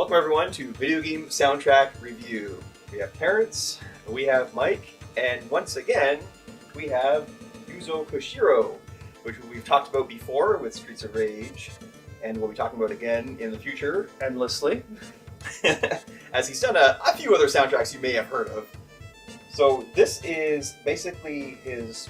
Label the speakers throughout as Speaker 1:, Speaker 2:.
Speaker 1: Welcome everyone to Video Game Soundtrack Review. We have Terence, we have Mike, and once again, we have Yuzo Koshiro, which we've talked about before with Streets of Rage, and we'll be talking about again in the future,
Speaker 2: endlessly,
Speaker 1: as he's done a few other soundtracks you may have heard of. So this is basically his,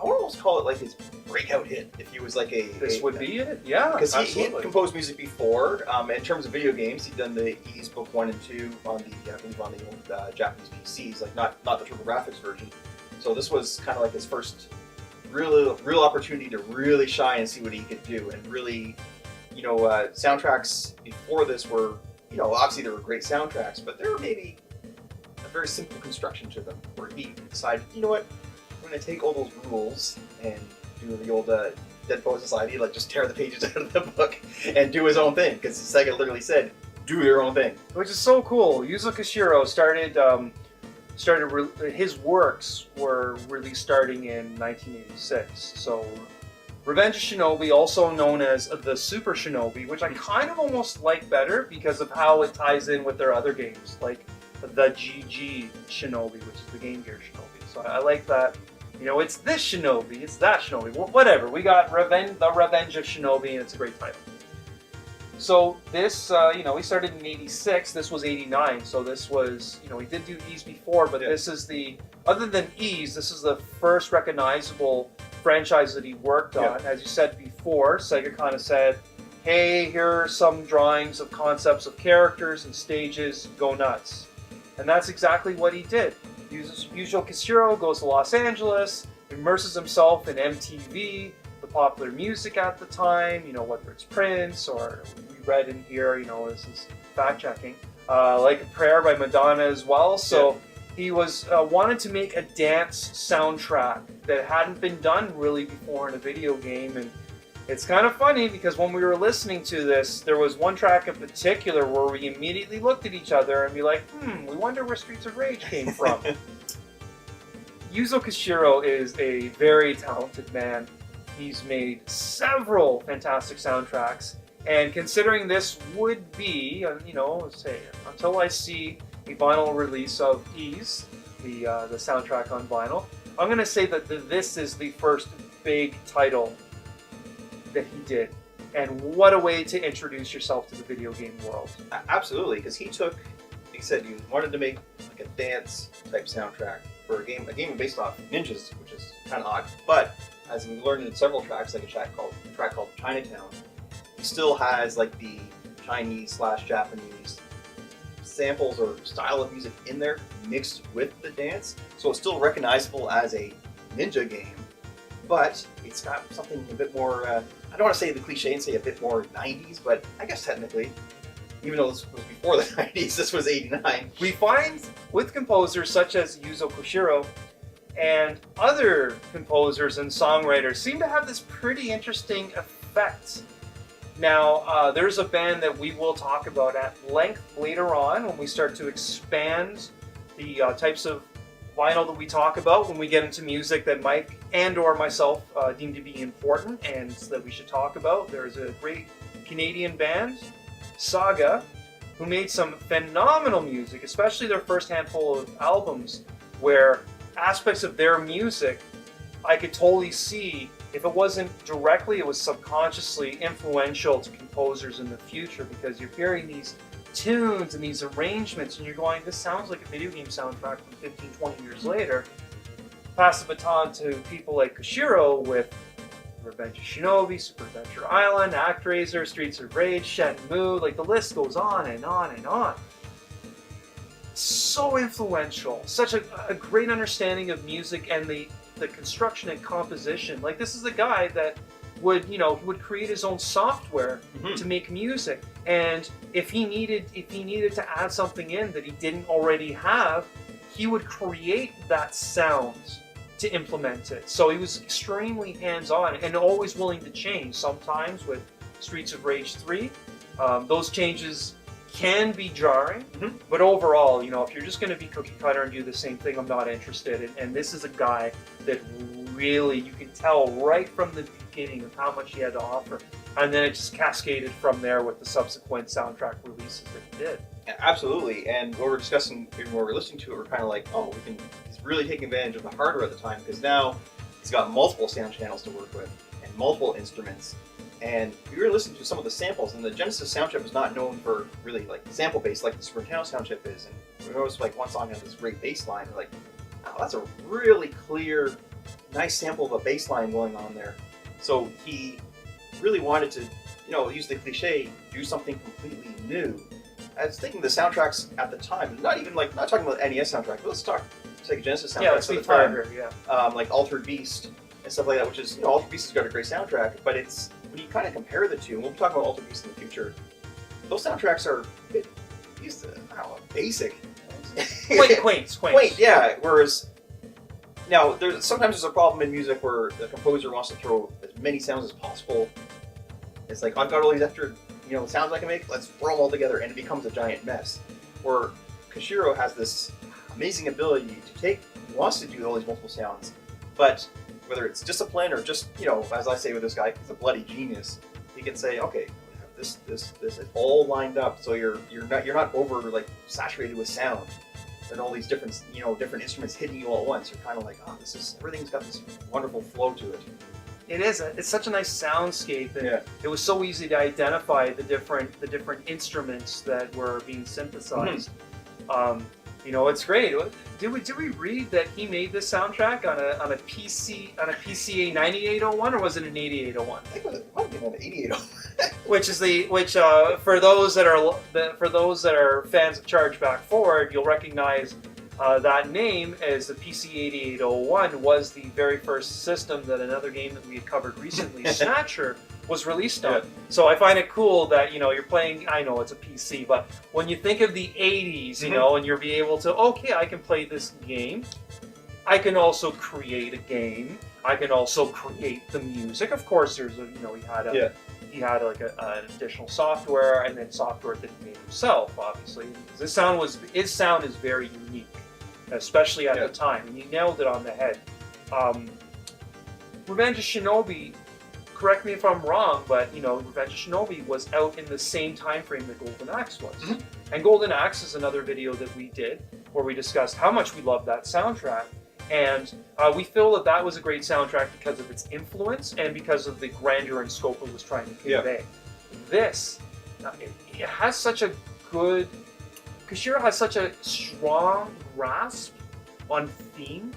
Speaker 1: I would almost call it like his breakout hit, if he was like a...
Speaker 2: This would be it? Yeah,
Speaker 1: because he had composed music before. In terms of video games, he'd done the Ys Book 1 and 2 on the, I believe, on the old Japanese PCs, like not the TurboGrafx version. So this was kind of like his first real opportunity to really shine and see what he could do. And really, you know, soundtracks before this were, you know, obviously there were great soundtracks, but there were maybe a very simple construction to them, where he decided, you know what, I'm going to take all those rules and do the old Dead Poet Society, like just tear the pages out of the book and do his own thing, because Sega literally said, do your own thing.
Speaker 2: Which is so cool. Yuzo Koshiro his works were really starting in 1986. So Revenge of Shinobi, also known as the Super Shinobi, which I kind of almost like better because of how it ties in with their other games, like the GG Shinobi, which is the Game Gear Shinobi. So I like that. You know, it's this Shinobi, it's that Shinobi, well, whatever. We got the Revenge of Shinobi, and it's a great title. So this, you know, we started in 86, this was 89, so this was, you know, we did do Ys before, but this is the, other than Ys, this is the first recognizable franchise that he worked on. As you said before, Sega kind of said, hey, here are some drawings of concepts of characters and stages, go nuts. And that's exactly what he did. Yuzo Koshiro goes to Los Angeles, immerses himself in MTV, the popular music at the time, you know, whether it's Prince or we read in here, you know, this is fact-checking, like a Prayer by Madonna as well. So he was wanted to make a dance soundtrack that hadn't been done really before in a video game. And it's kind of funny because when we were listening to this, there was one track in particular where we immediately looked at each other and be like, we wonder where Streets of Rage came from. Yuzo Koshiro is a very talented man. He's made several fantastic soundtracks, and considering this would be, you know, say, until I see a vinyl release of Ys, the soundtrack on vinyl, I'm going to say that this is the first big title that he did. And what a way to introduce yourself to the video game world.
Speaker 1: Absolutely, because he said he wanted to make like a dance type soundtrack for a game based off ninjas, which is kind of odd. But as we learned in several tracks, like a track called Chinatown, he still has like the Chinese/Japanese samples or style of music in there mixed with the dance, so it's still recognizable as a ninja game, but it's got something a bit more, I don't want to say the cliche and say a bit more 90s, but I guess technically, even though this was before the 90s, this was 89.
Speaker 2: We find with composers such as Yuzo Koshiro and other composers and songwriters seem to have this pretty interesting effect. Now, there's a band that we will talk about at length later on when we start to expand the types of vinyl that we talk about when we get into music that Mike and or myself deem to be important and that we should talk about. There's a great Canadian band, Saga, who made some phenomenal music, especially their first handful of albums, where aspects of their music I could totally see, if it wasn't directly, it was subconsciously influential to composers in the future, because you're hearing these tunes and these arrangements and you're going, this sounds like a video game soundtrack from 15, 20 years later. Pass the baton to people like Koshiro with Revenge of Shinobi, Super Adventure Island, ActRaiser, Streets of Rage, Shenmue, like the list goes on and on and on. So influential, such a great understanding of music and the construction and composition. Like, this is a guy that would, you know, he would create his own software to make music, and if he needed to add something in that he didn't already have, he would create that sound to implement it. So he was extremely hands-on and always willing to change. Sometimes with Streets of Rage 3, those changes can be jarring, but overall, you know, if you're just going to be cookie cutter and do the same thing, I'm not interested. And this is a guy that really, you can tell right from the beginning of how much he had to offer. and then it just cascaded from there with the subsequent soundtrack releases that he did.
Speaker 1: Absolutely, and what we're discussing, even when we're listening to it, we're kind of like, oh, he's really taking advantage of the hardware at the time, because now he's got multiple sound channels to work with, and multiple instruments, and we were listening to some of the samples, and the Genesis sound chip was not known for really like sample-based like the Super Nintendo sound chip is, and we noticed like one song had this great bass line, we're like, oh, that's a really clear, nice sample of a bass line going on there. So he really wanted to, use the cliche, do something completely new. I was thinking the soundtracks at the time, not talking about NES soundtrack, but let's take a Genesis soundtrack at the time, like Altered Beast and stuff like that, which is, Altered Beast has got a great soundtrack, but it's, when you kind of compare the two, and we'll be talking about Altered Beast in the future, those soundtracks are a bit, basic.
Speaker 2: Quaint,
Speaker 1: yeah, whereas, now, sometimes there's a problem in music where the composer wants to throw as many sounds as possible. It's like, I've got all these extra sounds I can make, let's throw them all together, and it becomes a giant mess. Where Koshiro has this amazing ability he wants to do all these multiple sounds, but whether it's discipline or just, as I say with this guy, he's a bloody genius, he can say, okay, this is all lined up, so you're not over like saturated with sound, and all these different instruments hitting you all at once. You're kind of like, oh, everything's got this wonderful flow to it.
Speaker 2: It is. It's such a nice soundscape, and it was so easy to identify the different instruments that were being synthesized. Mm-hmm. It's great. Did we read that he made this soundtrack on a PCA 9801, or was it an 8801?
Speaker 1: I think it might have been an 8801.
Speaker 2: which for those that are fans of Chargeback Forward, you'll recognize. That name, as the PC 8801, was the very first system that another game that we had covered recently, Snatcher, was released on. So I find it cool that you're playing. I know it's a PC, but when you think of the 80s, and you'll be able to, okay, I can play this game. I can also create a game. I can also create the music. Of course, there's he had like an additional software, and then software that he made himself, obviously. His sound is very unique, especially at the time, and you nailed it on the head. Revenge of Shinobi, correct me if I'm wrong, but Revenge of Shinobi was out in the same time frame that Golden Axe was. Mm-hmm. And Golden Axe is another video that we did where we discussed how much we love that soundtrack. And we feel that was a great soundtrack because of its influence and because of the grandeur and scope it was trying to convey. This, it has such a good... Koshiro has such a strong grasp on theme,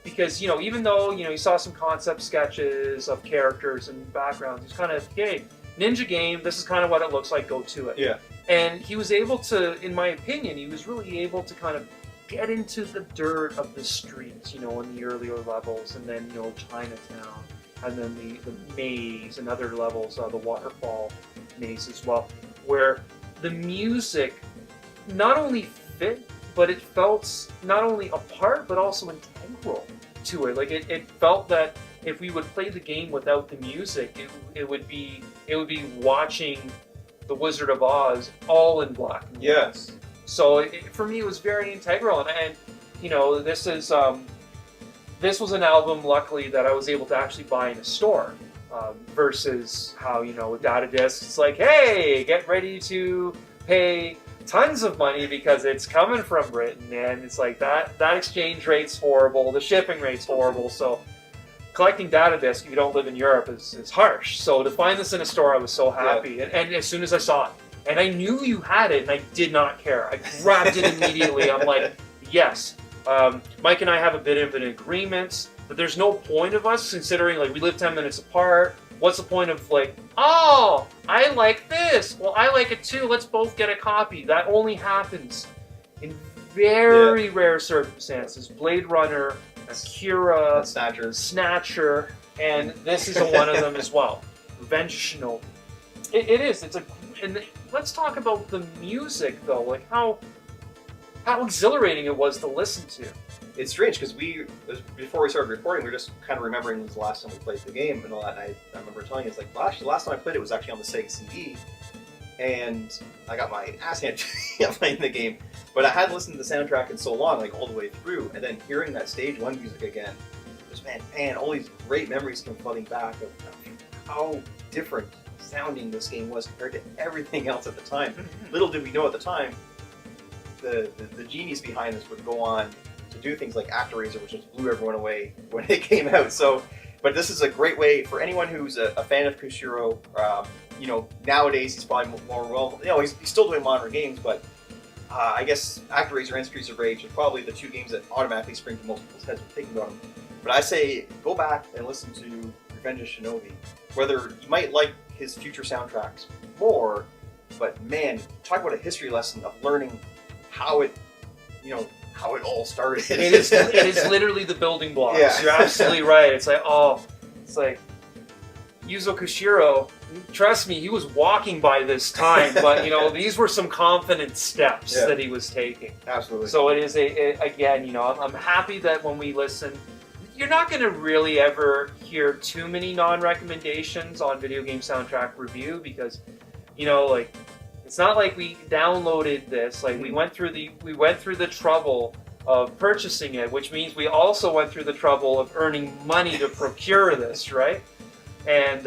Speaker 2: because even though you saw some concept sketches of characters and backgrounds, he's kind of, hey, ninja game, this is kind of what it looks like, go to it. Yeah. And he was able to, in my opinion, he was really able to kind of get into the dirt of the streets, in the earlier levels, and then Chinatown, and then the maze and other levels, the waterfall maze as well, where the music not only fit, but it felt not only a part, but also integral to it. Like it felt that if we would play the game without the music, it would be watching The Wizard of Oz all in black and white.
Speaker 1: Yes.
Speaker 2: So for me, it was very integral, and this was an album, luckily, that I was able to actually buy in a store, versus how with data discs, it's like, hey, get ready to pay tons of money because it's coming from Britain, and it's like that exchange rate's horrible, the shipping rate's horrible, so collecting data discs if you don't live in Europe is harsh. So to find this in a store, I was so happy, and as soon as I saw it, and I knew you had it, and I did not care. I grabbed it immediately. I'm like, yes. Mike and I have a bit of an agreement, but there's no point of us considering, like, we live 10 minutes apart. What's the point of, like, oh, I like this. Well, I like it too. Let's both get a copy. That only happens in very rare circumstances. Blade Runner, Akira, Snatcher, and this is one of them as well. Revenge of Shinobi. It is. And let's talk about the music, though. Like, how exhilarating it was to listen to.
Speaker 1: It's strange, because before we started recording, we were just kind of remembering the last time we played the game and all that, and I remember telling you, it's like, the last time I played it was actually on the Sega CD, and I got my ass handed playing the game, but I hadn't listened to the soundtrack in so long, like all the way through, and then hearing that Stage 1 music again, just man, all these great memories come flooding back of how different astounding this game was compared to everything else at the time. Little did we know at the time, the genius behind this would go on to do things like ActRaiser, which just blew everyone away when it came out. So, but this is a great way for anyone who's a fan of Koshiro. You know, nowadays he's probably more well. You know, he's still doing modern games, but I guess ActRaiser and Streets of Rage are probably the two games that automatically spring to most people's heads when thinking about them. But I say go back and listen to Revenge of Shinobi. Whether you might like his future soundtracks more, but man, talk about a history lesson of learning how it, you know, how it all started.
Speaker 2: It is literally the building blocks.
Speaker 1: Yeah.
Speaker 2: You're absolutely right. It's like, Yuzo Koshiro, trust me, he was walking by this time, but you know, these were some confident steps that he was taking.
Speaker 1: Absolutely.
Speaker 2: So it is again, you know, I'm happy that when we listen, you're not going to really ever hear too many non-recommendations on video game soundtrack review because, you know, like, it's not like we downloaded this. Like we went through the trouble of purchasing it, which means we also went through the trouble of earning money to procure this, right? And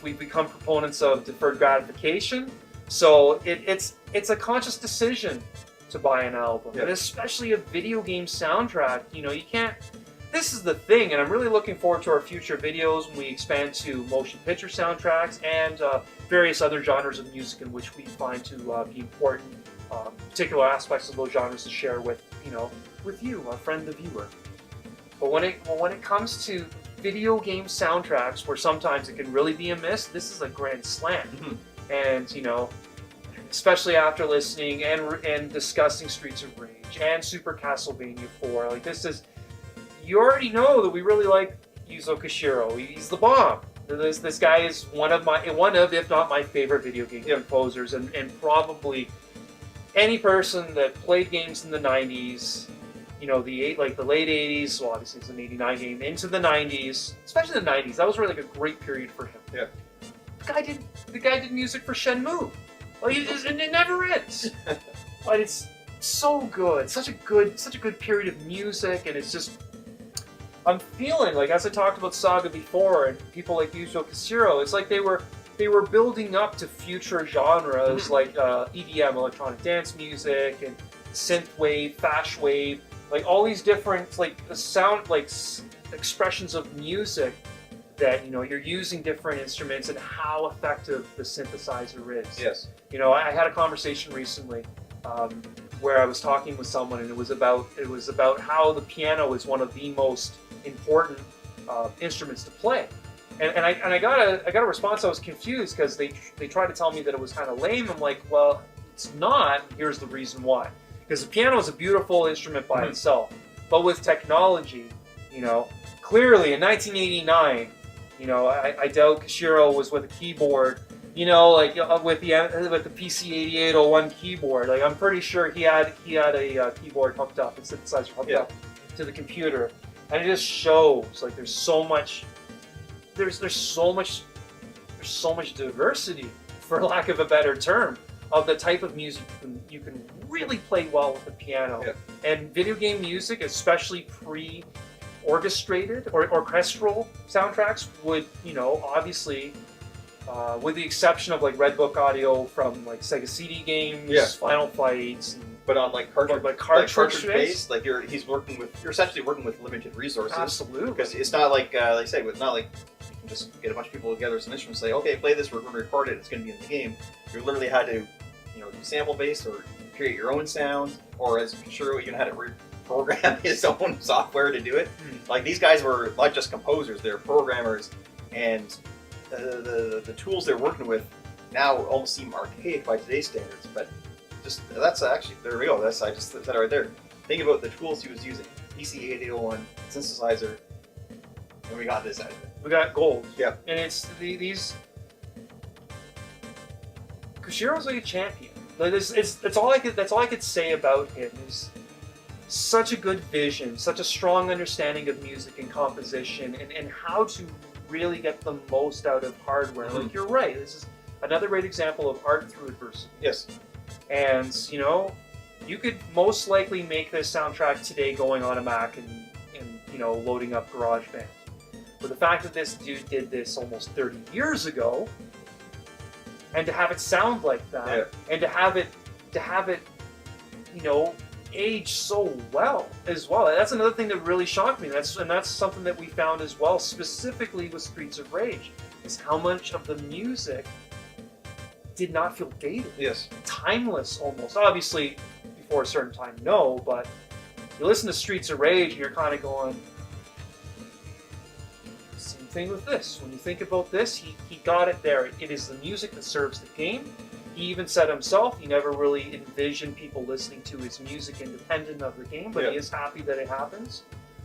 Speaker 2: we've become proponents of deferred gratification. So it's a conscious decision to buy an album, and especially a video game soundtrack. You know, you can't. This is the thing, and I'm really looking forward to our future videos when we expand to motion picture soundtracks and various other genres of music in which we find to be important, particular aspects of those genres to share with, you know, with you, our friend the viewer. But when it comes to video game soundtracks, where sometimes it can really be a miss, this is a grand slam. And you know, especially after listening and discussing Streets of Rage and Super Castlevania 4, like this is. You already know that we really like Yuzo Koshiro. He's the bomb. This guy is one of, if not my favorite video game composers, and probably any person that played games in the 90s, you know, the late 80s, well obviously it's an 89 game, into the 90s, especially the 90s, that was really like a great period for him.
Speaker 1: Yeah.
Speaker 2: The guy did music for Shenmue. Well, and it never ends. But it's so good. Such a good period of music, and it's just, I'm feeling like, as I talked about Saga before, and people like Yuzo Koshiro, it's like they were building up to future genres like EDM, electronic dance music, and synthwave, fashwave, like all these different expressions of music that, you know, you're using different instruments and how effective the synthesizer is.
Speaker 1: Yes.
Speaker 2: You know, I had a conversation recently where I was talking with someone, and it was about how the piano is one of the most important instruments to play, and I got a response. I was confused because they tried to tell me that it was kind of lame. I'm like, well, it's not. Here's the reason why. Because the piano is a beautiful instrument by itself, but with technology, you know, clearly in 1989, you know, I doubt Koshiro was with a keyboard. You know, like with the PC-8801 keyboard, like I'm pretty sure he had a keyboard hooked up, a synthesizer hooked up to the computer, and it just shows like there's so much diversity, for lack of a better term, of the type of music you can really play well with the piano. And video game music, especially pre-orchestrated or orchestral soundtracks, would, you know, obviously. With the exception of like Red Book audio from like Sega CD games, Final Fights,
Speaker 1: but on like cartridge based, like you're essentially working with limited resources.
Speaker 2: Absolutely,
Speaker 1: because it's not like they say, it's not like you can just get a bunch of people together as an instrument and say, okay, play this, we're going to record it, it's going to be in the game. You literally had to, you know, do sample based or create your own sound, or as Koshiro even had to program his own software to do it. Like these guys were not just composers; they're programmers, and the tools they're working with now almost seem archaic by today's standards, but that's actually, there we go, I just said it right there. Think about the tools he was using. PC-8801, synthesizer, and we got this out of it.
Speaker 2: We got gold.
Speaker 1: Yeah.
Speaker 2: And it's these... Koshiro's like a champion. Like that's all I could say about him. Is such a good vision, such a strong understanding of music and composition, and how to really get the most out of hardware. Like you're right, this is another great example of art through adversity.
Speaker 1: Yes.
Speaker 2: And you know, you could most likely make this soundtrack today going on a Mac and you know, loading up GarageBand. But the fact that this dude did this almost 30 years ago, and to have it sound like that, and to have it, you know, age so well as well. That's another thing that really shocked me. That's something that we found as well, specifically with Streets of Rage, is how much of the music did not feel dated.
Speaker 1: Yes.
Speaker 2: Timeless almost. Obviously, before a certain time, no, but you listen to Streets of Rage and you're kind of going, same thing with this. When you think about this, he got it there. It is the music that serves the game. He even said himself he never really envisioned people listening to his music independent of the game, but he is happy that it happens.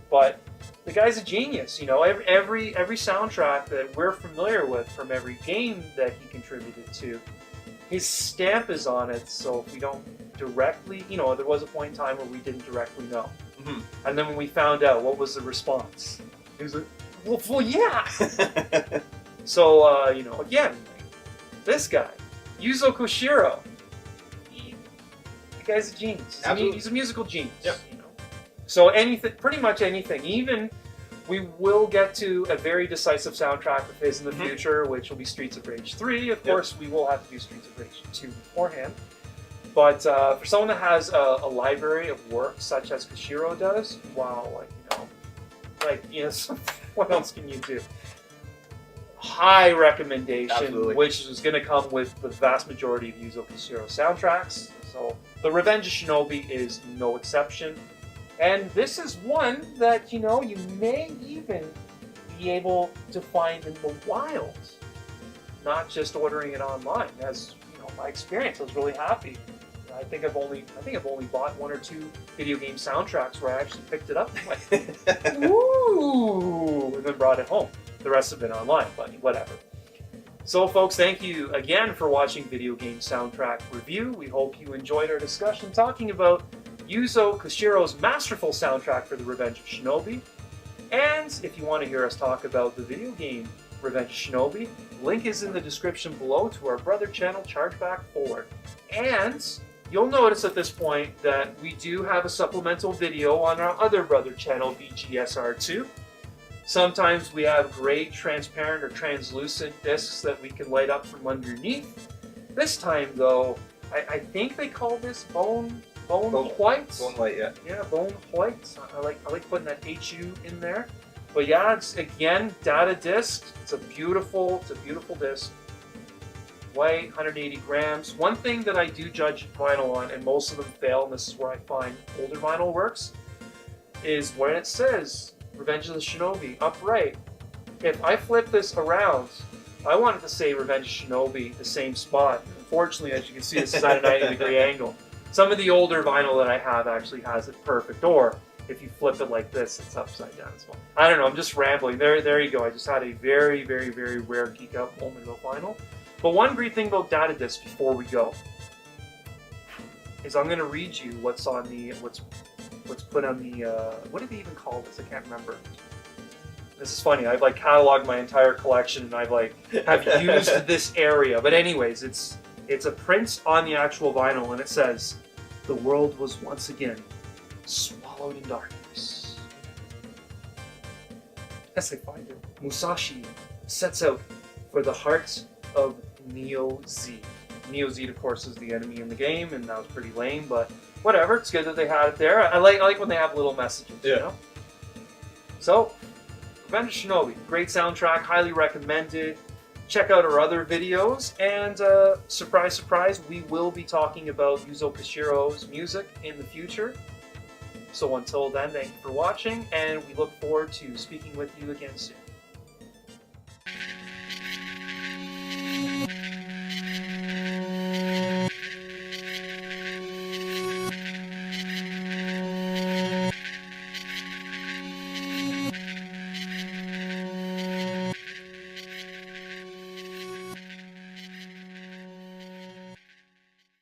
Speaker 2: But the guy's a genius, you know. Every soundtrack that we're familiar with from every game that he contributed to, his stamp is on it. So if we don't directly, you know, there was a point in time where we didn't directly know, and then when we found out, what was the response? He was like, "Well, yeah." So you know, again, this guy, Yuzo Koshiro, the guy's a genius. He's a musical genius.
Speaker 1: Yep.
Speaker 2: You know? So anything, pretty much anything. Even we will get to a very decisive soundtrack of his in the future, which will be Streets of Rage 3. Of course, we will have to do Streets of Rage 2 beforehand. But for someone that has a library of work such as Koshiro does, wow, what else can you do? High recommendation, which is going to come with the vast majority of Yuzo Koshiro soundtracks. So the Revenge of Shinobi is no exception. And this is one that, you know, you may even be able to find in the wild, not just ordering it online. As you know, my experience, I was really happy. I think I've only bought 1 or 2 video game soundtracks where I actually picked it up and went, ooh, and then brought it home. The rest have been online, but whatever. So folks, thank you again for watching Video Game Soundtrack Review. We hope you enjoyed our discussion talking about Yuzo Koshiro's masterful soundtrack for the Revenge of Shinobi. And if you want to hear us talk about the video game Revenge of Shinobi, link is in the description below to our brother channel, Chargeback Forward. And you'll notice at this point that we do have a supplemental video on our other brother channel, VGSR2. Sometimes we have gray, transparent, or translucent discs that we can light up from underneath. This time, though, I think they call this bone white.
Speaker 1: Bone white, yeah.
Speaker 2: Yeah, bone white. I like putting that HU in there. But yeah, it's again data disc. It's a beautiful disc. White, 180 grams. One thing that I do judge vinyl on, and most of them fail, and this is where I find older vinyl works, is when it says Revenge of the Shinobi upright. If I flip this around, I want it to say Revenge of Shinobi, the same spot. Unfortunately, as you can see, this is at a 90-degree angle. Some of the older vinyl that I have actually has it perfect, or if you flip it like this, it's upside down as well. I don't know, I'm just rambling. There you go. I just had a very, very, very rare geek out moment about vinyl. But one great thing about data discs before we go is I'm going to read you what's on the what's put on the what do they even call this? I can't remember. This is funny. I've like cataloged my entire collection and I've like have used this area. But anyways, it's a print on the actual vinyl and it says, "The world was once again swallowed in darkness." As I find it, Musashi sets out for the heart of Neo Z. Neo Z, of course, is the enemy in the game, and that was pretty lame, but whatever. It's good that they had it there. I like when they have little messages, you know? So, Revenge of Shinobi, great soundtrack, highly recommended. Check out our other videos, and surprise, surprise, we will be talking about Yuzo Koshiro's music in the future. So until then, thank you for watching, and we look forward to speaking with you again soon.